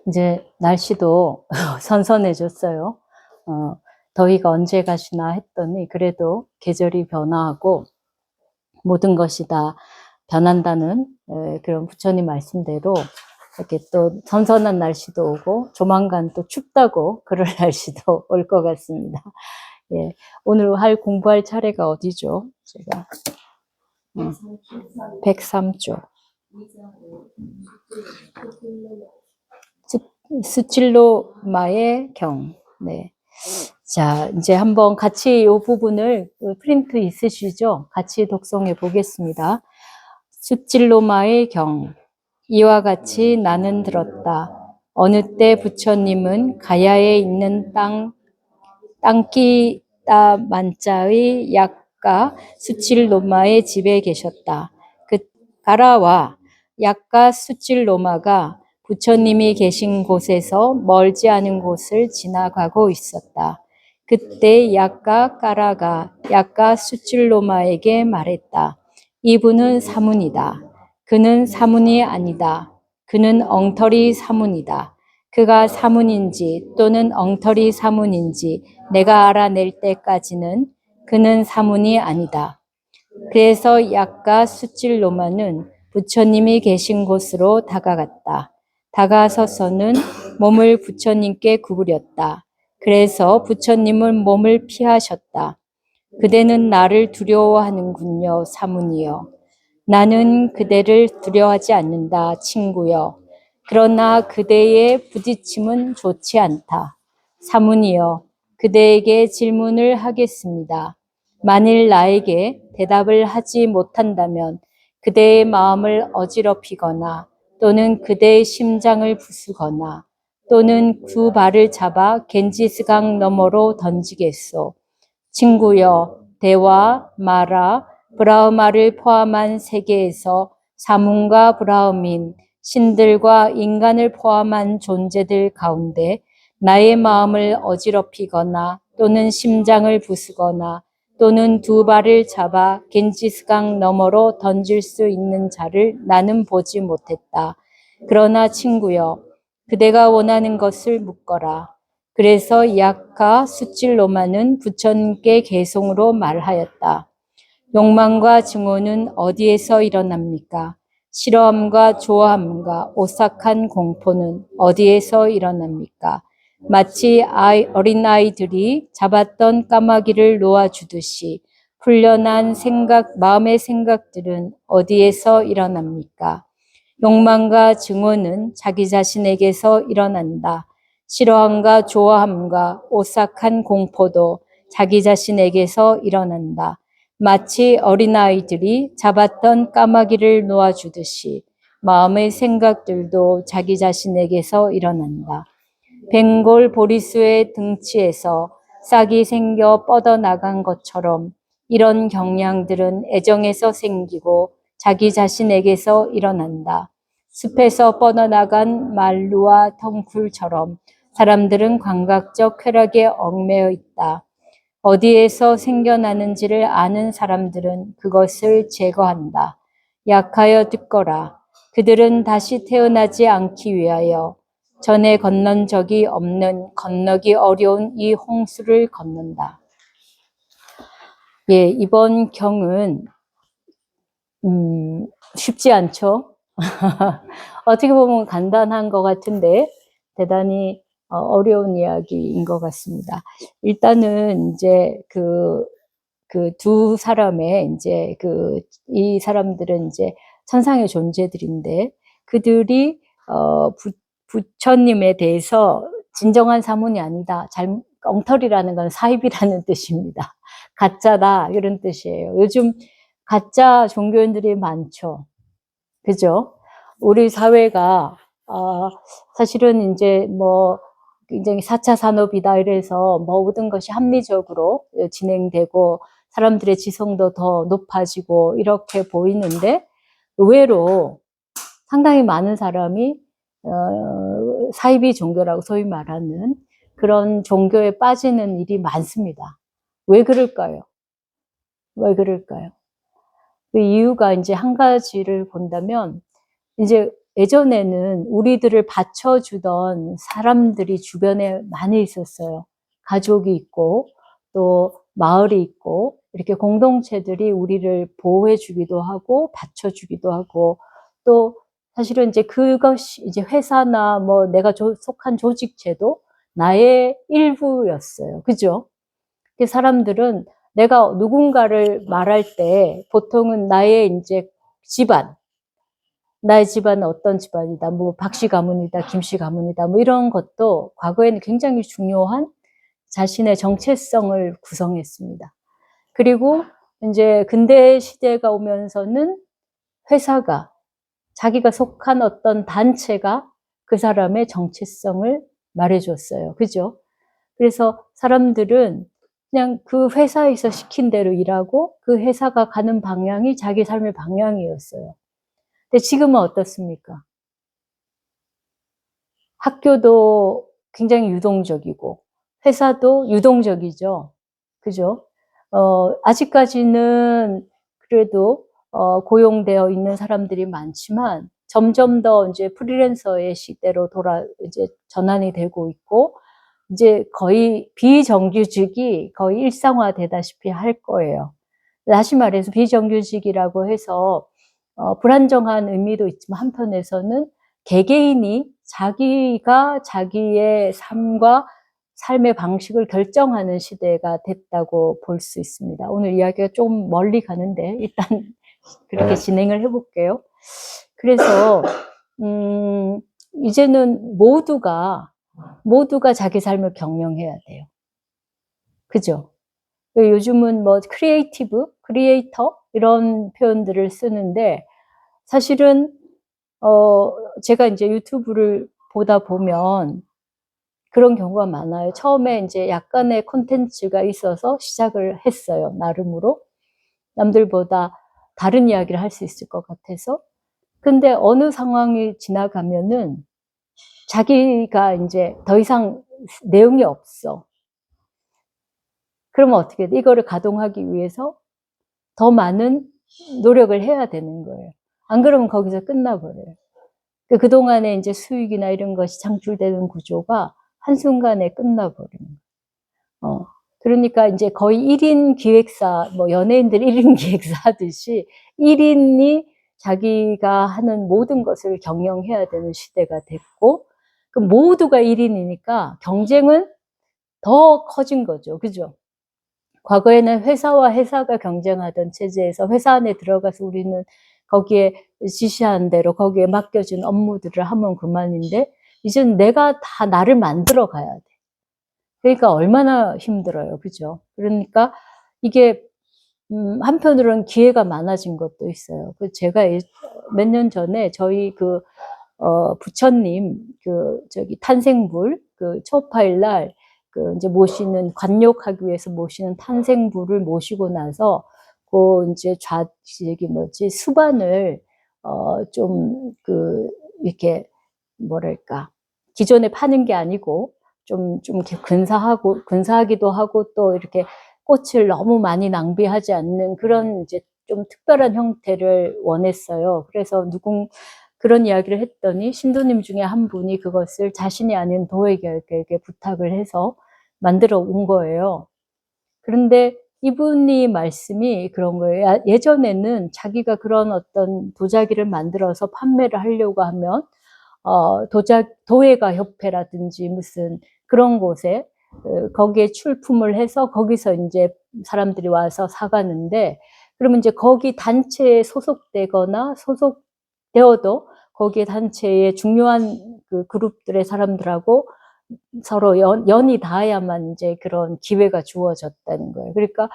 이제 날씨도 선선해졌어요. 더위가 언제 가시나 했더니 그래도 계절이 변화하고 모든 것이 다 변한다는 그런 부처님 말씀대로 이렇게 또 선선한 날씨도 오고 조만간 또 춥다고 그럴 날씨도 올 것 같습니다. 예, 오늘 공부할 차례가 어디죠? 제가 103조. 수칠로마의 경. 네. 자, 이제 한번 같이 이 부분을 프린트 있으시죠? 같이 독송해 보겠습니다. 수칠로마의 경. 이와 같이 나는 들었다. 어느 때 부처님은 가야에 있는 땅키다 만자의 약가 수칠로마의 집에 계셨다. 그 가라와 약가 수칠로마가 부처님이 계신 곳에서 멀지 않은 곳을 지나가고 있었다. 그때 약가 까라가 약가 수칠로마에게 말했다. 이분은 사문이다. 그는 사문이 아니다. 그는 엉터리 사문이다. 그가 사문인지 또는 엉터리 사문인지 내가 알아낼 때까지는 그는 사문이 아니다. 그래서 약가 수칠로마는 부처님이 계신 곳으로 다가갔다. 다가서서는 몸을 부처님께 구부렸다. 그래서 부처님은 몸을 피하셨다. 그대는 나를 두려워하는군요, 사문이여. 나는 그대를 두려워하지 않는다, 친구여. 그러나 그대의 부딪힘은 좋지 않다. 사문이여, 그대에게 질문을 하겠습니다. 만일 나에게 대답을 하지 못한다면 그대의 마음을 어지럽히거나 또는 그대의 심장을 부수거나 또는 두 발을 잡아 겐지스강 너머로 던지겠소. 친구여, 대와, 마라, 브라흐마를 포함한 세계에서 사문과 브라흐민, 신들과 인간을 포함한 존재들 가운데 나의 마음을 어지럽히거나 또는 심장을 부수거나 또는 두 발을 잡아 겐지스강 너머로 던질 수 있는 자를 나는 보지 못했다. 그러나 친구여, 그대가 원하는 것을 묻거라. 그래서 약가 수칠로마는 부처님께 개송으로 말하였다. 욕망과 증오는 어디에서 일어납니까? 싫어함과 좋아함과 오싹한 공포는 어디에서 일어납니까? 마치 어린아이들이 잡았던 까마귀를 놓아주듯이 풀려난 마음의 생각들은 어디에서 일어납니까? 욕망과 증오는 자기 자신에게서 일어난다. 싫어함과 좋아함과 오싹한 공포도 자기 자신에게서 일어난다. 마치 어린아이들이 잡았던 까마귀를 놓아주듯이 마음의 생각들도 자기 자신에게서 일어난다. 벵골 보리수의 등치에서 싹이 생겨 뻗어나간 것처럼 이런 경향들은 애정에서 생기고 자기 자신에게서 일어난다. 숲에서 뻗어나간 말루와 덩굴처럼 사람들은 감각적 쾌락에 얽매여 있다. 어디에서 생겨나는지를 아는 사람들은 그것을 제거한다. 약하여 듣거라. 그들은 다시 태어나지 않기 위하여 전에 건넌 적이 없는 건너기 어려운 이 홍수를 건넌다. 예, 이번 경은 쉽지 않죠. 어떻게 보면 간단한 것 같은데 대단히 어려운 이야기인 것 같습니다. 일단은 이제 그 두 사람의 이제 이 사람들은 이제 천상의 존재들인데 그들이 부처님에 대해서 진정한 사문이 아니다. 엉터리라는 건 사입이라는 뜻입니다. 가짜다 이런 뜻이에요. 요즘 가짜 종교인들이 많죠. 그죠? 우리 사회가 사실은 이제 뭐 굉장히 4차 산업이다 이래서 모든 것이 합리적으로 진행되고 사람들의 지성도 더 높아지고 이렇게 보이는데 의외로 상당히 많은 사람이 사이비 종교라고 소위 말하는 그런 종교에 빠지는 일이 많습니다. 왜 그럴까요? 왜 그럴까요? 그 이유가 이제 한 가지를 본다면 이제 예전에는 우리들을 받쳐주던 사람들이 주변에 많이 있었어요. 가족이 있고 또 마을이 있고 이렇게 공동체들이 우리를 보호해주기도 하고 받쳐주기도 하고 또 사실은 이제 그것이 이제 회사나 뭐 내가 속한 조직체도 나의 일부였어요. 그죠? 사람들은 내가 누군가를 말할 때 보통은 나의 이제 집안, 나의 집안은 어떤 집안이다, 뭐 박씨 가문이다, 김씨 가문이다, 뭐 이런 것도 과거에는 굉장히 중요한 자신의 정체성을 구성했습니다. 그리고 이제 근대 시대가 오면서는 회사가 자기가 속한 어떤 단체가 그 사람의 정체성을 말해줬어요. 그죠? 그래서 사람들은 그냥 그 회사에서 시킨 대로 일하고 그 회사가 가는 방향이 자기 삶의 방향이었어요. 근데 지금은 어떻습니까? 학교도 굉장히 유동적이고 회사도 유동적이죠. 그죠? 아직까지는 그래도 고용되어 있는 사람들이 많지만 점점 더 이제 프리랜서의 시대로 이제 전환이 되고 있고 이제 거의 비정규직이 거의 일상화되다시피 할 거예요. 다시 말해서 비정규직이라고 해서 불안정한 의미도 있지만 한편에서는 개개인이 자기가 자기의 삶과 삶의 방식을 결정하는 시대가 됐다고 볼 수 있습니다. 오늘 이야기가 좀 멀리 가는데 일단 그렇게 진행을 해볼게요. 그래서 이제는 모두가 자기 삶을 경영해야 돼요. 그죠? 요즘은 뭐 크리에이터 이런 표현들을 쓰는데 사실은 제가 이제 유튜브를 보다 보면 그런 경우가 많아요. 처음에 이제 약간의 콘텐츠가 있어서 시작을 했어요. 나름으로. 남들보다 다른 이야기를 할 수 있을 것 같아서. 근데 어느 상황이 지나가면은 자기가 이제 더 이상 내용이 없어. 그러면 어떻게 돼? 이거를 가동하기 위해서 더 많은 노력을 해야 되는 거예요. 안 그러면 거기서 끝나버려요. 그동안에 이제 수익이나 이런 것이 창출되는 구조가 한순간에 끝나버리는 거예요. 그러니까 이제 거의 1인 기획사, 뭐 연예인들 1인 기획사 하듯이 1인이 자기가 하는 모든 것을 경영해야 되는 시대가 됐고, 그 모두가 1인이니까 경쟁은 더 커진 거죠. 그죠? 과거에는 회사와 회사가 경쟁하던 체제에서 회사 안에 들어가서 우리는 거기에 지시한 대로 거기에 맡겨진 업무들을 하면 그만인데 이제는 내가 다 나를 만들어 가야 돼. 그러니까 얼마나 힘들어요. 그죠? 그러니까 이게 한편으로는 기회가 많아진 것도 있어요. 제가 몇 년 전에 저희 부처님 탄생불 초파일 날 이제 모시는 관욕하기 위해서 모시는 탄생불을 모시고 나서 이제 수반을 좀 이렇게 뭐랄까 기존에 파는 게 아니고 좀 이렇게 근사하기도 하고 또 이렇게 꽃을 너무 많이 낭비하지 않는 그런 이제 좀 특별한 형태를 원했어요. 그래서 그런 이야기를 했더니 신도님 중에 한 분이 그것을 자신이 아닌 도회결에게 부탁을 해서 만들어 온 거예요. 그런데 이분이 말씀이 그런 거예요. 예전에는 자기가 그런 어떤 도자기를 만들어서 판매를 하려고 하면 도예가 협회라든지 무슨 그런 곳에 거기에 출품을 해서 거기서 이제 사람들이 와서 사가는데 그러면 이제 거기 단체에 소속되거나 소속되어도 거기에 단체의 중요한 그룹들의 사람들하고 서로 연이 닿아야만 이제 그런 기회가 주어졌다는 거예요. 그러니까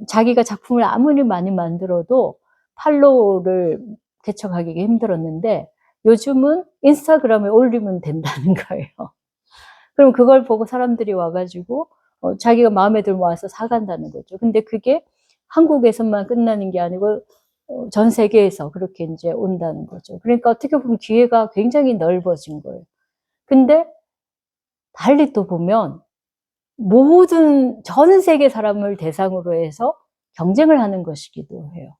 자기가 작품을 아무리 많이 만들어도 팔로우를 개척하기가 힘들었는데 요즘은 인스타그램에 올리면 된다는 거예요. 그럼 그걸 보고 사람들이 와가지고 자기가 마음에 들면 와서 사간다는 거죠. 근데 그게 한국에서만 끝나는 게 아니고 전 세계에서 그렇게 이제 온다는 거죠. 그러니까 어떻게 보면 기회가 굉장히 넓어진 거예요. 근데 달리 또 보면 전 세계 사람을 대상으로 해서 경쟁을 하는 것이기도 해요.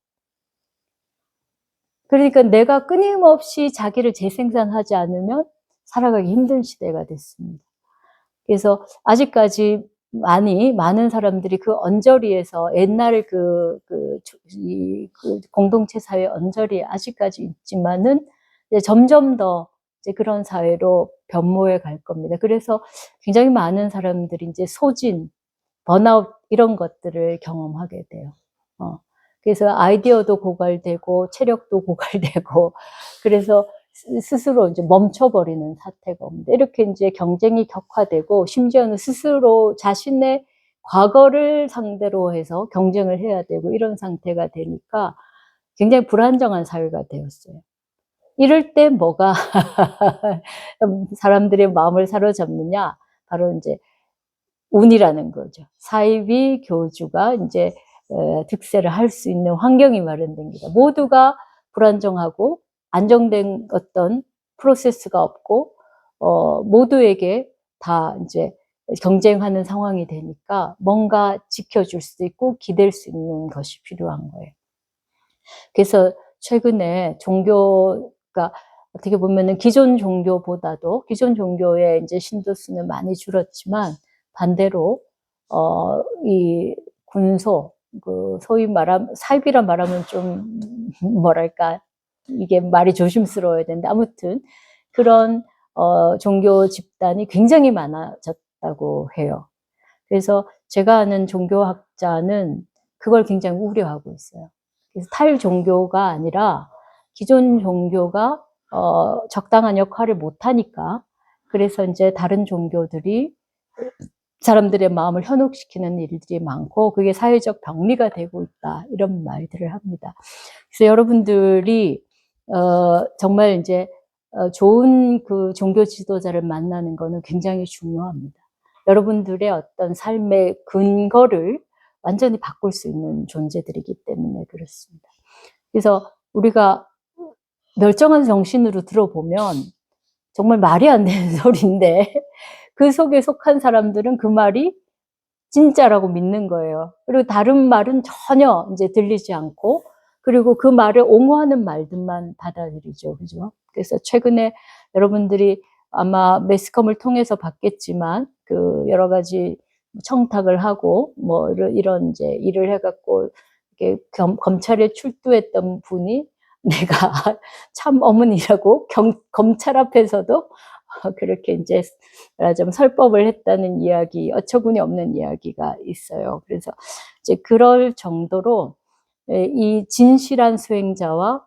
그러니까 내가 끊임없이 자기를 재생산하지 않으면 살아가기 힘든 시대가 됐습니다. 그래서 아직까지 많은 사람들이 그 언저리에서 옛날 그 공동체 사회 언저리에 아직까지 있지만은 이제 점점 더 이제 그런 사회로 변모해 갈 겁니다. 그래서 굉장히 많은 사람들이 이제 소진, 번아웃 이런 것들을 경험하게 돼요. 그래서 아이디어도 고갈되고 체력도 고갈되고 그래서 스스로 이제 멈춰버리는 사태가 옵니다. 이렇게 이제 경쟁이 격화되고 심지어는 스스로 자신의 과거를 상대로 해서 경쟁을 해야 되고 이런 상태가 되니까 굉장히 불안정한 사회가 되었어요. 이럴 때 뭐가 사람들의 마음을 사로잡느냐? 바로 이제 운이라는 거죠. 사이비 교주가 이제 득세를 할 수 있는 환경이 마련됩니다. 모두가 불안정하고 안정된 어떤 프로세스가 없고 모두에게 다 이제 경쟁하는 상황이 되니까 뭔가 지켜줄 수 있고 기댈 수 있는 것이 필요한 거예요. 그래서 최근에 종교가 어떻게 보면은 기존 종교보다도 기존 종교의 이제 신도 수는 많이 줄었지만 반대로 이 군소 소위 사입이라 말하면 좀 뭐랄까 이게 말이 조심스러워야 되는데 아무튼 그런 종교 집단이 굉장히 많아졌다고 해요. 그래서 제가 아는 종교학자는 그걸 굉장히 우려하고 있어요. 그래서 탈종교가 아니라 기존 종교가 적당한 역할을 못하니까 그래서 이제 다른 종교들이 사람들의 마음을 현혹시키는 일들이 많고 그게 사회적 병리가 되고 있다 이런 말들을 합니다. 그래서 여러분들이 정말 이제 좋은 그 종교 지도자를 만나는 거는 굉장히 중요합니다. 여러분들의 어떤 삶의 근거를 완전히 바꿀 수 있는 존재들이기 때문에 그렇습니다. 그래서 우리가 멸정한 정신으로 들어보면 정말 말이 안 되는 소리인데 그 속에 속한 사람들은 그 말이 진짜라고 믿는 거예요. 그리고 다른 말은 전혀 이제 들리지 않고 그리고 그 말을 옹호하는 말들만 받아들이죠. 그죠? 그래서 최근에 여러분들이 아마 매스컴을 통해서 봤겠지만 그 여러 가지 청탁을 하고 뭐 이런 이제 일을 해갖고 이렇게 검찰에 출두했던 분이 내가 참 어머니라고 검찰 앞에서도 그렇게 이제 좀 설법을 했다는 이야기, 어처구니 없는 이야기가 있어요. 그래서 이제 그럴 정도로 이 진실한 수행자와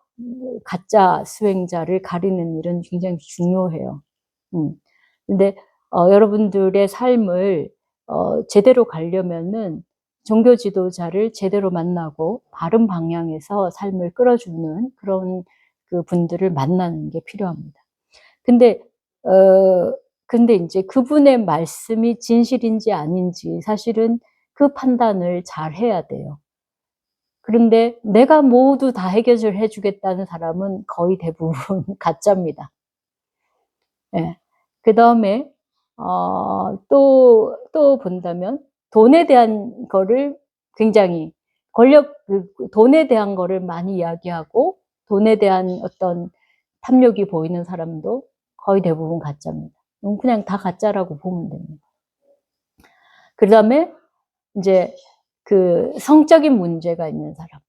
가짜 수행자를 가리는 일은 굉장히 중요해요. 근데 여러분들의 삶을 제대로 가려면은 종교 지도자를 제대로 만나고 바른 방향에서 삶을 끌어주는 그런 그 분들을 만나는 게 필요합니다. 근데 이제 그분의 말씀이 진실인지 아닌지 사실은 그 판단을 잘 해야 돼요. 그런데 내가 모두 다 해결해 주겠다는 사람은 거의 대부분 가짜입니다. 예. 그 다음에, 또 본다면, 돈에 대한 거를 굉장히, 돈에 대한 거를 많이 이야기하고, 돈에 대한 어떤 탐욕이 보이는 사람도 거의 대부분 가짜입니다. 그냥 다 가짜라고 보면 됩니다. 그 다음에, 이제, 그 성적인 문제가 있는 사람.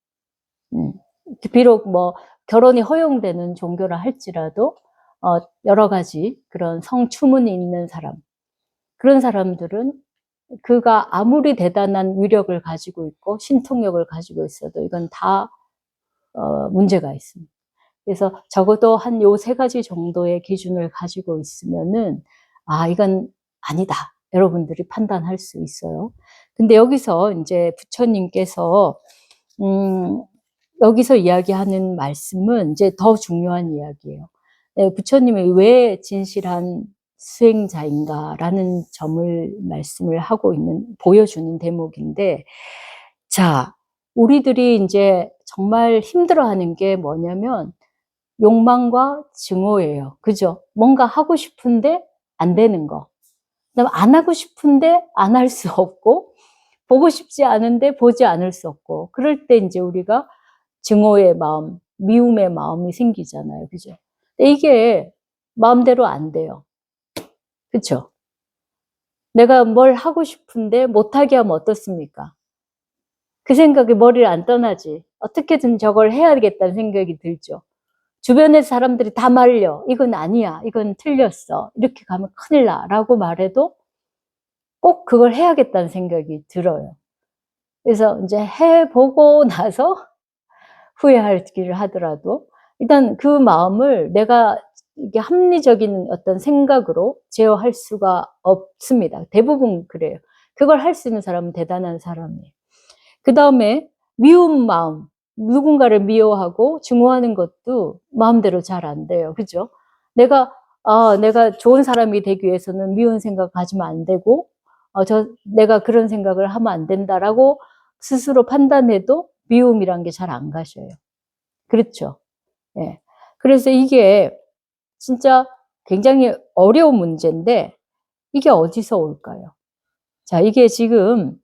비록 뭐, 결혼이 허용되는 종교라 할지라도, 여러 가지 그런 성추문이 있는 사람. 그런 사람들은 그가 아무리 대단한 위력을 가지고 있고 신통력을 가지고 있어도 이건 다 문제가 있습니다. 그래서 적어도 한 요 세 가지 정도의 기준을 가지고 있으면은 이건 아니다. 여러분들이 판단할 수 있어요. 근데 여기서 이제 부처님께서 여기서 이야기하는 말씀은 이제 더 중요한 이야기예요. 부처님이 왜 진실한 수행자인가라는 점을 말씀을 보여주는 대목인데, 자, 우리들이 이제 정말 힘들어하는 게 뭐냐면, 욕망과 증오예요. 그죠? 뭔가 하고 싶은데 안 되는 거. 그다음 안 하고 싶은데 안 할 수 없고, 보고 싶지 않은데 보지 않을 수 없고, 그럴 때 이제 우리가 증오의 마음, 미움의 마음이 생기잖아요. 그죠? 근데 이게 마음대로 안 돼요. 그쵸? 내가 뭘 하고 싶은데 못하게 하면 어떻습니까? 그 생각이 머리를 안 떠나지. 어떻게든 저걸 해야겠다는 생각이 들죠. 주변의 사람들이 다 말려. 이건 아니야. 이건 틀렸어. 이렇게 가면 큰일 나. 라고 말해도 꼭 그걸 해야겠다는 생각이 들어요. 그래서 이제 해보고 나서 후회하기를 하더라도 일단 그 마음을 내가 이게 합리적인 어떤 생각으로 제어할 수가 없습니다. 대부분 그래요. 그걸 할 수 있는 사람은 대단한 사람이에요. 그 다음에 미운 마음, 누군가를 미워하고 증오하는 것도 마음대로 잘 안 돼요. 그죠? 내가 좋은 사람이 되기 위해서는 미운 생각 가지면 안 되고, 내가 그런 생각을 하면 안 된다라고 스스로 판단해도 미움이란 게 잘 안 가셔요. 그렇죠? 예. 그래서 이게 진짜 굉장히 어려운 문제인데, 이게 어디서 올까요? 자, 이게 지금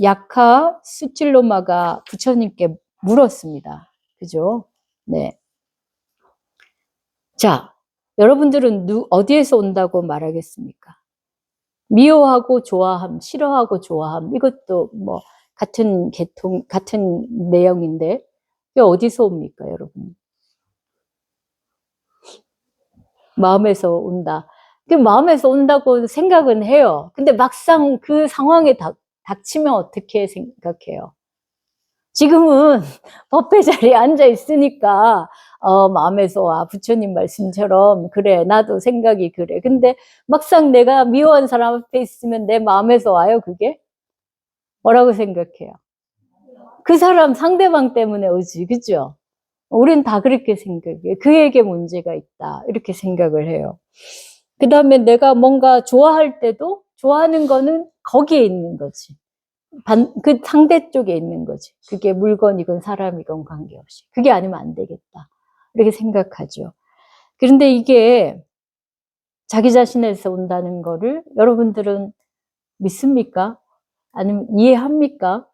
약하 수틸로마가 부처님께 물었습니다. 그죠? 네. 자, 여러분들은 어디에서 온다고 말하겠습니까? 미워하고 좋아함, 싫어하고 좋아함, 이것도 뭐, 같은 내용인데, 이게 어디서 옵니까, 여러분? 마음에서 온다. 그 마음에서 온다고 생각은 해요. 근데 막상 그 상황에 닥치면 어떻게 생각해요? 지금은 법회 자리에 앉아 있으니까 마음에서 와. 부처님 말씀처럼 그래, 나도 생각이 그래. 근데 막상 내가 미워한 사람 앞에 있으면 내 마음에서 와요, 그게? 뭐라고 생각해요? 그 사람 상대방 때문에 오지, 그죠? 우린 다 그렇게 생각해요. 그에게 문제가 있다, 이렇게 생각을 해요. 그 다음에 내가 뭔가 좋아할 때도 좋아하는 거는 거기에 있는 거지. 그 상대 쪽에 있는 거지. 그게 물건이건 사람이건 관계없이. 그게 아니면 안 되겠다, 이렇게 생각하죠. 그런데 이게 자기 자신에서 온다는 거를 여러분들은 믿습니까? 아니면 이해합니까?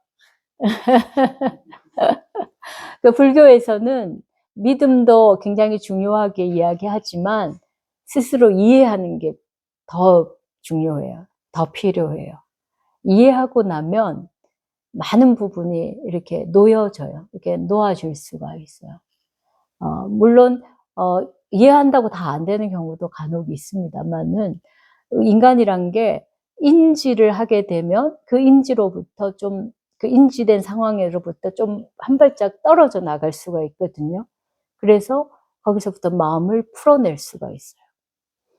그 불교에서는 믿음도 굉장히 중요하게 이야기하지만 스스로 이해하는 게 더 중요해요. 더 필요해요. 이해하고 나면 많은 부분이 이렇게 놓여져요. 이렇게 놓아줄 수가 있어요. 물론 이해한다고 다 안 되는 경우도 간혹 있습니다만은 인간이란 게 인지를 하게 되면 그 인지로부터 그 인지된 상황으로부터 좀 한 발짝 떨어져 나갈 수가 있거든요. 그래서 거기서부터 마음을 풀어낼 수가 있어요.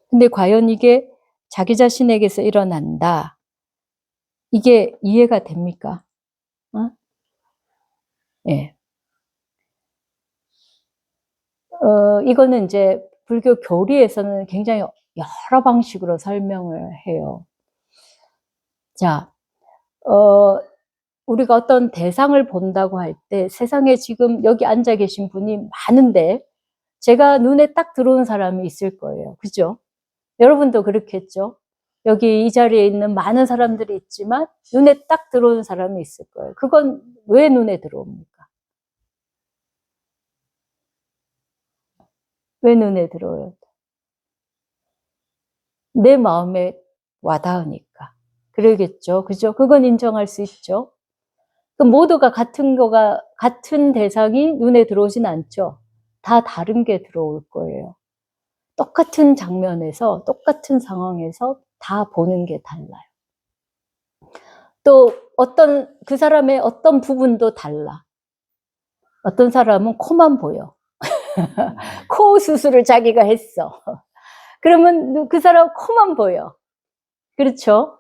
근데 과연 이게 자기 자신에게서 일어난다, 이게 이해가 됩니까? 어? 예. 이거는 이제 불교 교리에서는 굉장히 여러 방식으로 설명을 해요. 자, 우리가 어떤 대상을 본다고 할 때 세상에 지금 여기 앉아 계신 분이 많은데 제가 눈에 딱 들어오는 사람이 있을 거예요. 그죠? 여러분도 그렇겠죠? 여기 이 자리에 있는 많은 사람들이 있지만 눈에 딱 들어오는 사람이 있을 거예요. 그건 왜 눈에 들어옵니까? 왜 눈에 들어오요? 내 마음에 와닿으니까. 그러겠죠. 그죠? 그건 인정할 수 있죠. 그 모두가 같은 대상이 눈에 들어오진 않죠. 다 다른 게 들어올 거예요. 똑같은 장면에서, 똑같은 상황에서 다 보는 게 달라요. 또 그 사람의 어떤 부분도 달라. 어떤 사람은 코만 보여. 코 수술을 자기가 했어. 그러면 그 사람 코만 보여. 그렇죠?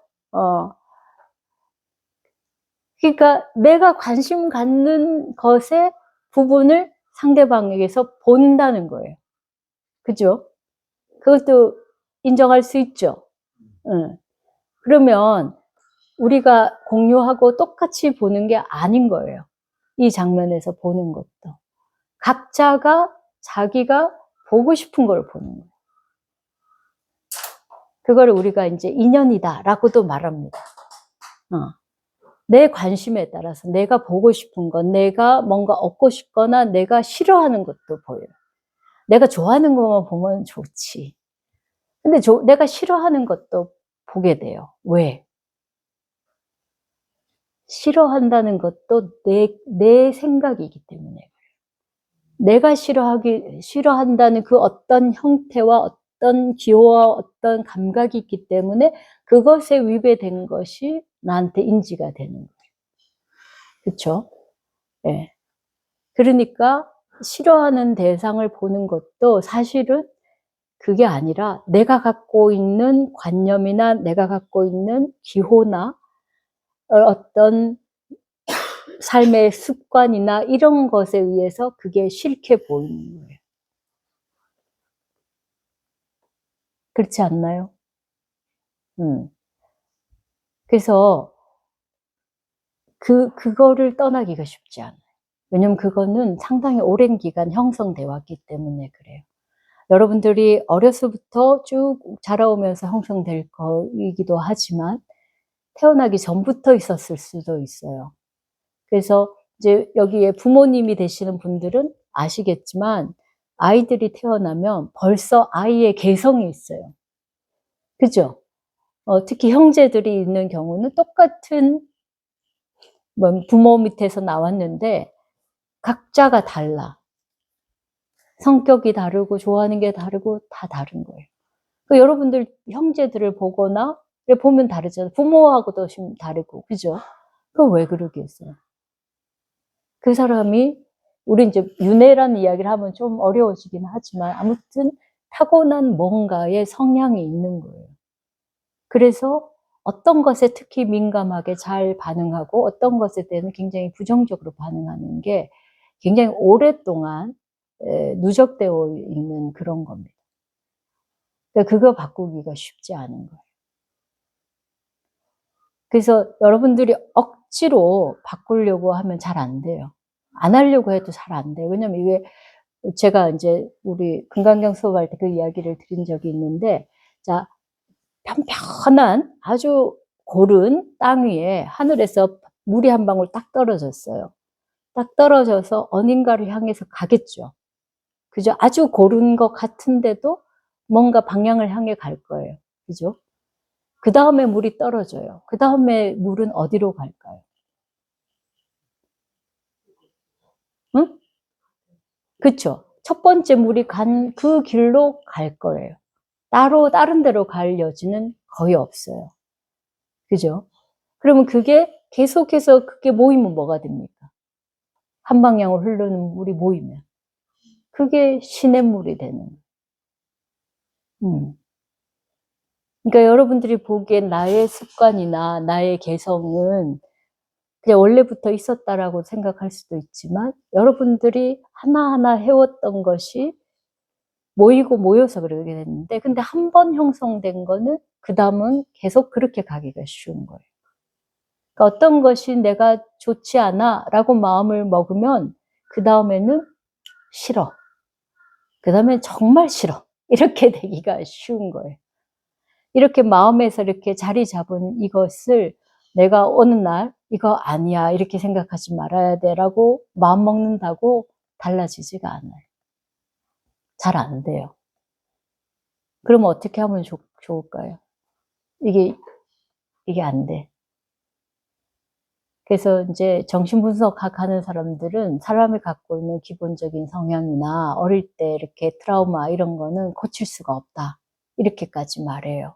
그러니까 내가 관심 갖는 것의 부분을 상대방에게서 본다는 거예요. 그죠? 그것도 인정할 수 있죠. 응. 그러면 우리가 공유하고 똑같이 보는 게 아닌 거예요. 이 장면에서 보는 것도. 각자가 자기가 보고 싶은 걸 보는 거예요. 그걸 우리가 이제 인연이다라고도 말합니다. 내 관심에 따라서 내가 보고 싶은 것, 내가 뭔가 얻고 싶거나 내가 싫어하는 것도 보여요. 내가 좋아하는 것만 보면 좋지. 근데 내가 싫어하는 것도 보게 돼요. 왜? 싫어한다는 것도 내 생각이기 때문에. 내가 싫어한다는 그 어떤 형태와 어떤 기호와 어떤 감각이 있기 때문에 그것에 위배된 것이 나한테 인지가 되는 거예요. 그쵸? 예. 그러니까 싫어하는 대상을 보는 것도 사실은 그게 아니라 내가 갖고 있는 관념이나 내가 갖고 있는 기호나 어떤 삶의 습관이나 이런 것에 의해서 그게 싫게 보이는 거예요. 그렇지 않나요? 그래서 그거를 떠나기가 쉽지 않아요. 왜냐면 그거는 상당히 오랜 기간 형성돼 왔기 때문에 그래요. 여러분들이 어려서부터 쭉 자라오면서 형성될 거이기도 하지만 태어나기 전부터 있었을 수도 있어요. 그래서 이제 여기에 부모님이 되시는 분들은 아시겠지만 아이들이 태어나면 벌써 아이의 개성이 있어요. 그죠? 특히 형제들이 있는 경우는 똑같은 부모 밑에서 나왔는데 각자가 달라. 성격이 다르고 좋아하는 게 다르고 다 다른 거예요. 그 여러분들 형제들을 보거나 보면 다르잖아요. 부모하고도 좀 다르고, 그죠? 그건 왜 그러겠어요? 그 사람이, 우리 이제 윤회라는 이야기를 하면 좀 어려워지긴 하지만 아무튼 타고난 뭔가의 성향이 있는 거예요. 그래서 어떤 것에 특히 민감하게 잘 반응하고 어떤 것에 대해서는 굉장히 부정적으로 반응하는 게 굉장히 오랫동안 누적되어 있는 그런 겁니다. 그러니까 그거 바꾸기가 쉽지 않은 거예요. 그래서 여러분들이 억지로 바꾸려고 하면 잘 안 돼요. 안 하려고 해도 잘 안 돼요. 왜냐면 이게 제가 이제 우리 금강경 수업할 때 그 이야기를 드린 적이 있는데, 자, 편편한 아주 고른 땅 위에 하늘에서 물이 한 방울 딱 떨어졌어요. 딱 떨어져서 어딘가를 향해서 가겠죠. 그죠? 아주 고른 것 같은데도 뭔가 방향을 향해 갈 거예요. 그죠? 그 다음에 물이 떨어져요. 그 다음에 물은 어디로 갈까요? 응? 그쵸? 첫 번째 물이 간 그 길로 갈 거예요. 따로 다른 데로 갈 여지는 거의 없어요. 그죠? 그러면 그게 계속해서 그게 모이면 뭐가 됩니까? 한 방향으로 흐르는 물이 모이면. 그게 시냇물이 되는 거예요. 그러니까 여러분들이 보기엔 나의 습관이나 나의 개성은 그냥 원래부터 있었다라고 생각할 수도 있지만 여러분들이 하나하나 해왔던 것이 모이고 모여서 그러게 됐는데 근데 한 번 형성된 거는 그 다음은 계속 그렇게 가기가 쉬운 거예요. 그러니까 어떤 것이 내가 좋지 않아 라고 마음을 먹으면 그 다음에는 싫어. 그 다음에 정말 싫어. 이렇게 되기가 쉬운 거예요. 이렇게 마음에서 이렇게 자리 잡은 이것을 내가 어느 날 이거 아니야 이렇게 생각하지 말아야 돼라고 마음 먹는다고 달라지지가 않아요. 잘 안 돼요. 그러면 어떻게 하면 좋을까요? 이게 안 돼. 그래서 이제 정신분석학 하는 사람들은 사람이 갖고 있는 기본적인 성향이나 어릴 때 이렇게 트라우마 이런 거는 고칠 수가 없다. 이렇게까지 말해요.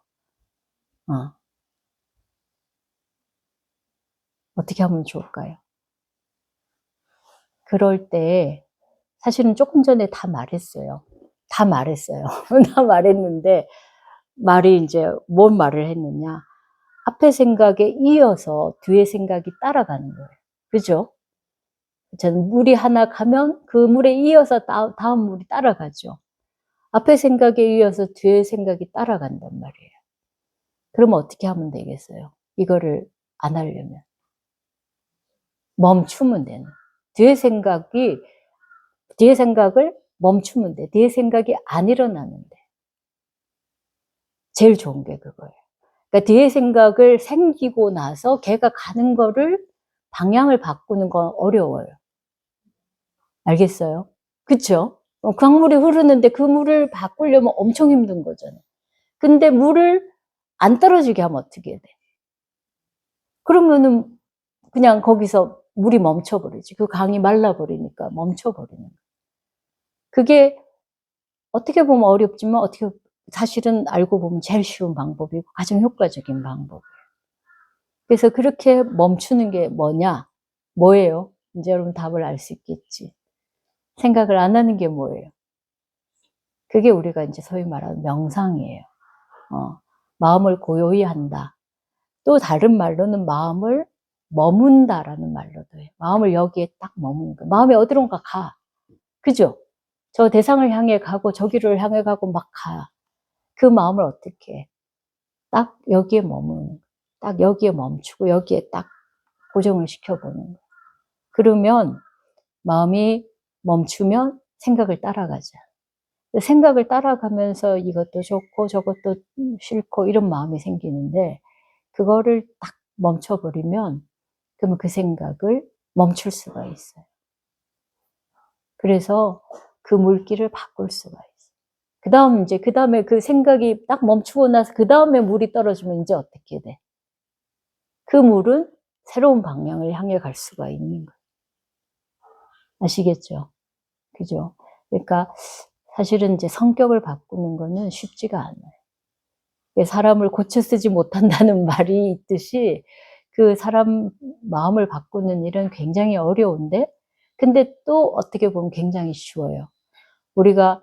어떻게 하면 좋을까요? 그럴 때 사실은 조금 전에 다 말했어요. 다 말했어요. 다 말했는데 말이 이제 뭔 말을 했느냐. 앞에 생각에 이어서 뒤에 생각이 따라가는 거예요. 그죠? 저는 물이 하나 가면 그 물에 이어서 다음 물이 따라가죠. 앞에 생각에 이어서 뒤에 생각이 따라간단 말이에요. 그러면 어떻게 하면 되겠어요? 이거를 안 하려면. 멈추면 되는. 뒤에 생각을 멈추면 돼. 뒤에 생각이 안 일어나는데. 제일 좋은 게 그거예요. 그러니까 뒤에 생각을 생기고 나서 걔가 가는 거를 방향을 바꾸는 건 어려워요. 알겠어요? 그쵸? 강물이 흐르는데 그 물을 바꾸려면 엄청 힘든 거잖아요. 근데 물을 안 떨어지게 하면 어떻게 돼? 그러면은 그냥 거기서 물이 멈춰버리지. 그 강이 말라버리니까 멈춰버리는 거예요. 그게 어떻게 보면 어렵지만 어떻게 사실은 알고 보면 제일 쉬운 방법이고 가장 효과적인 방법. 그래서 그렇게 멈추는 게 뭐예요? 이제 여러분 답을 알 수 있겠지. 생각을 안 하는 게 뭐예요? 그게 우리가 이제 소위 말하는 명상이에요. 마음을 고요히 한다. 또 다른 말로는 마음을 머문다라는 말로도 해요. 마음을 여기에 딱 머무는 거. 마음이 어디론가 가. 그죠? 저 대상을 향해 가고 저기를 향해 가고 막 가. 그 마음을 어떻게 해? 딱 여기에 머무는, 딱 여기에 멈추고 여기에 딱 고정을 시켜보는 거예요. 그러면 마음이 멈추면 생각을 따라가죠. 생각을 따라가면서 이것도 좋고 저것도 싫고 이런 마음이 생기는데 그거를 딱 멈춰버리면 그러면 그 생각을 멈출 수가 있어요. 그래서 그 물기를 바꿀 수가 있어요. 그 다음에 그 생각이 딱 멈추고 나서 그 다음에 물이 떨어지면 이제 어떻게 돼? 그 물은 새로운 방향을 향해 갈 수가 있는 거예요. 아시겠죠? 그죠? 그러니까 사실은 이제 성격을 바꾸는 거는 쉽지가 않아요. 사람을 고쳐 쓰지 못한다는 말이 있듯이 그 사람 마음을 바꾸는 일은 굉장히 어려운데 근데 또 어떻게 보면 굉장히 쉬워요. 우리가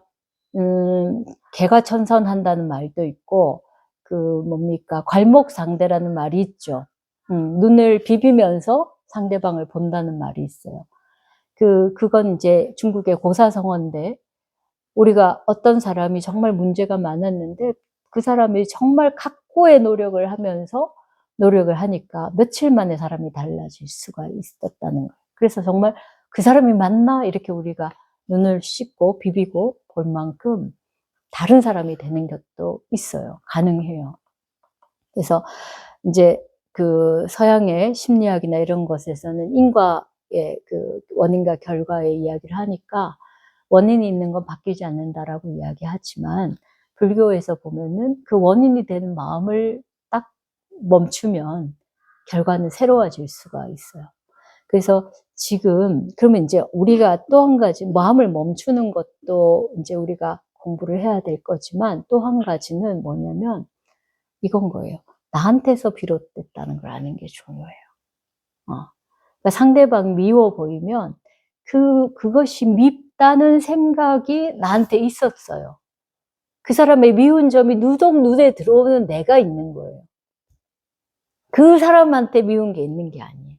개과천선한다는 말도 있고 그 뭡니까 괄목상대라는 말이 있죠. 눈을 비비면서 상대방을 본다는 말이 있어요. 그건 이제 중국의 고사성어인데 우리가 어떤 사람이 정말 문제가 많았는데 그 사람이 정말 각고의 노력을 하면서 노력을 하니까 며칠 만에 사람이 달라질 수가 있었다는 거예요. 그래서 정말 그 사람이 맞나? 이렇게 우리가 눈을 씻고 비비고 볼 만큼 다른 사람이 되는 것도 있어요. 가능해요. 그래서 이제 그 서양의 심리학이나 이런 것에서는 인과의 그 원인과 결과의 이야기를 하니까 원인이 있는 건 바뀌지 않는다라고 이야기하지만 불교에서 보면은 그 원인이 되는 마음을 딱 멈추면 결과는 새로워질 수가 있어요. 그래서 지금 그러면 이제 우리가 또 한 가지 마음을 멈추는 것도 이제 우리가 공부를 해야 될 거지만 또 한 가지는 뭐냐면 이건 거예요. 나한테서 비롯됐다는 걸 아는 게 중요해요. 그러니까 상대방 미워 보이면 그것이 밉다는 생각이 나한테 있었어요. 그 사람의 미운 점이 누적 눈에 들어오는 내가 있는 거예요. 그 사람한테 미운 게 있는 게 아니에요.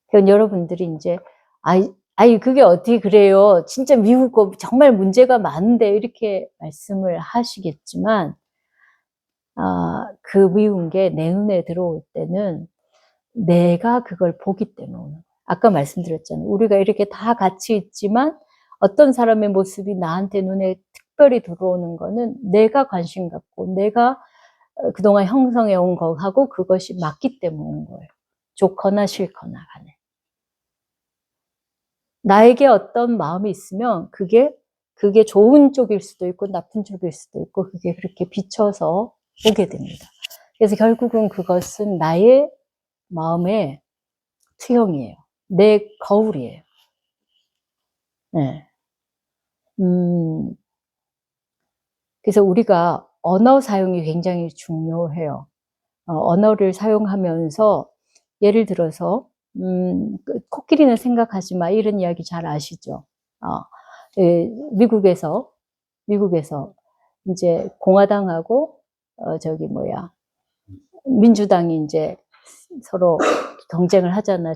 그건 여러분들이 이제, 그게 어떻게 그래요? 진짜 미우고 정말 문제가 많은데 이렇게 말씀을 하시겠지만, 그 미운 게 내 눈에 들어올 때는 내가 그걸 보기 때문에. 아까 말씀드렸잖아요. 우리가 이렇게 다 같이 있지만 어떤 사람의 모습이 나한테 눈에 특별히 들어오는 거는 내가 관심 갖고 내가 그동안 형성해 온 거하고 그것이 맞기 때문인 거예요. 좋거나 싫거나 간에. 나에게 어떤 마음이 있으면 그게 좋은 쪽일 수도 있고 나쁜 쪽일 수도 있고 그게 그렇게 비춰서 오게 됩니다. 그래서 결국은 그것은 나의 마음의 투영이에요. 내 거울이에요. 네. 그래서 우리가 언어 사용이 굉장히 중요해요. 언어를 사용하면서 예를 들어서 코끼리는 생각하지 마 이런 이야기 잘 아시죠? 예, 미국에서 이제 공화당하고 민주당이 이제 서로 정쟁을 하잖아요.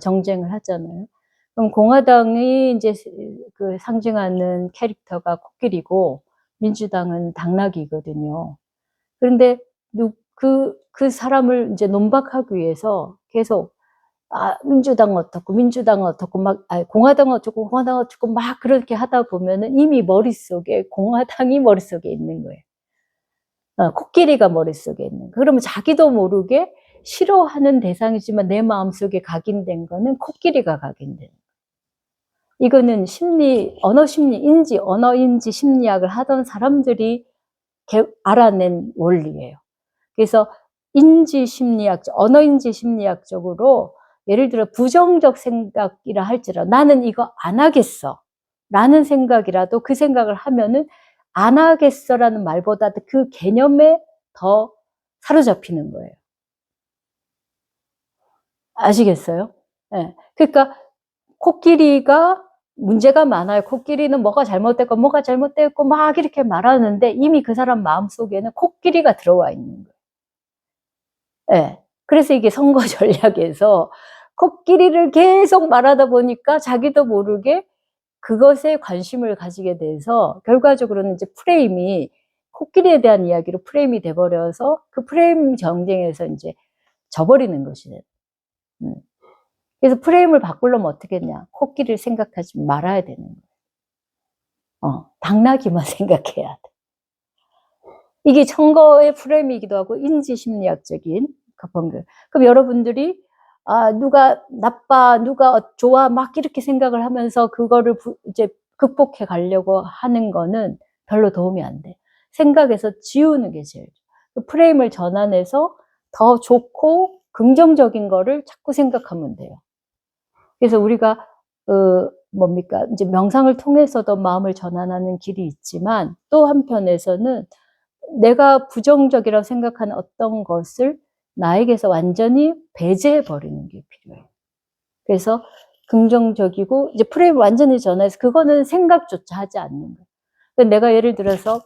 그럼 공화당이 이제 그 상징하는 캐릭터가 코끼리고 민주당은 당나귀거든요. 그런데 그 사람을 이제 논박하기 위해서 계속 민주당은 어떻고 공화당은 어쩌고 막 그렇게 하다 보면은 이미 공화당이 머릿속에 있는 거예요. 코끼리가 머릿속에 있는. 그러면 자기도 모르게 싫어하는 대상이지만 내 마음속에 각인된 거는 코끼리가 각인된. 이거는 언어인지 심리학을 하던 사람들이 알아낸 원리예요. 그래서 언어인지 심리학적으로 예를 들어 부정적 생각이라 할지라도 나는 이거 안 하겠어 라는 생각이라도 그 생각을 하면은 안 하겠어라는 말보다 그 개념에 더 사로잡히는 거예요. 아시겠어요? 네. 그러니까 코끼리가 문제가 많아요. 코끼리는 뭐가 잘못됐고 막 이렇게 말하는데 이미 그 사람 마음속에는 코끼리가 들어와 있는 거예요. 네. 그래서 이게 선거 전략에서 코끼리를 계속 말하다 보니까 자기도 모르게 그것에 관심을 가지게 돼서 결과적으로는 이제 프레임이 코끼리에 대한 이야기로 프레임이 돼버려서 그 프레임 경쟁에서 이제 져버리는 것이에요. 그래서 프레임을 바꾸려면 어떻게 했냐? 코끼리를 생각하지 말아야 되는 거예요. 당나귀만 생각해야 돼. 이게 선거의 프레임이기도 하고 인지심리학적인 번글. 그럼 여러분들이 누가 나빠, 누가 좋아 막 이렇게 생각을 하면서 그거를 이제 극복해 가려고 하는 거는 별로 도움이 안 돼. 생각에서 지우는 게 제일 좋아. 프레임을 전환해서 더 좋고 긍정적인 거를 자꾸 생각하면 돼요. 그래서 우리가 이제 명상을 통해서도 마음을 전환하는 길이 있지만 또 한편에서는 내가 부정적이라고 생각하는 어떤 것을 나에게서 완전히 배제해 버리는 게 필요해요. 그래서 긍정적이고 이제 프레임을 완전히 전환해서 그거는 생각조차 하지 않는 거예요. 내가 예를 들어서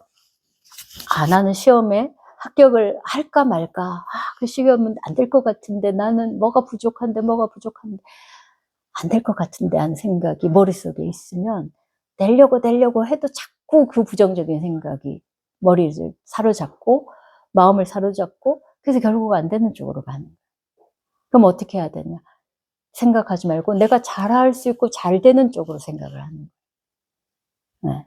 나는 시험에 합격을 할까 말까. 그 시험은 안 될 것 같은데 나는 뭐가 부족한데 안 될 것 같은데 하는 생각이 머릿속에 있으면 내려고 해도 자꾸 그 부정적인 생각이 머리를 사로잡고 마음을 사로잡고 그래서 결국 안 되는 쪽으로 가는 거예요. 그럼 어떻게 해야 되냐? 생각하지 말고 내가 잘할 수 있고 잘 되는 쪽으로 생각을 하는 거예요. 네.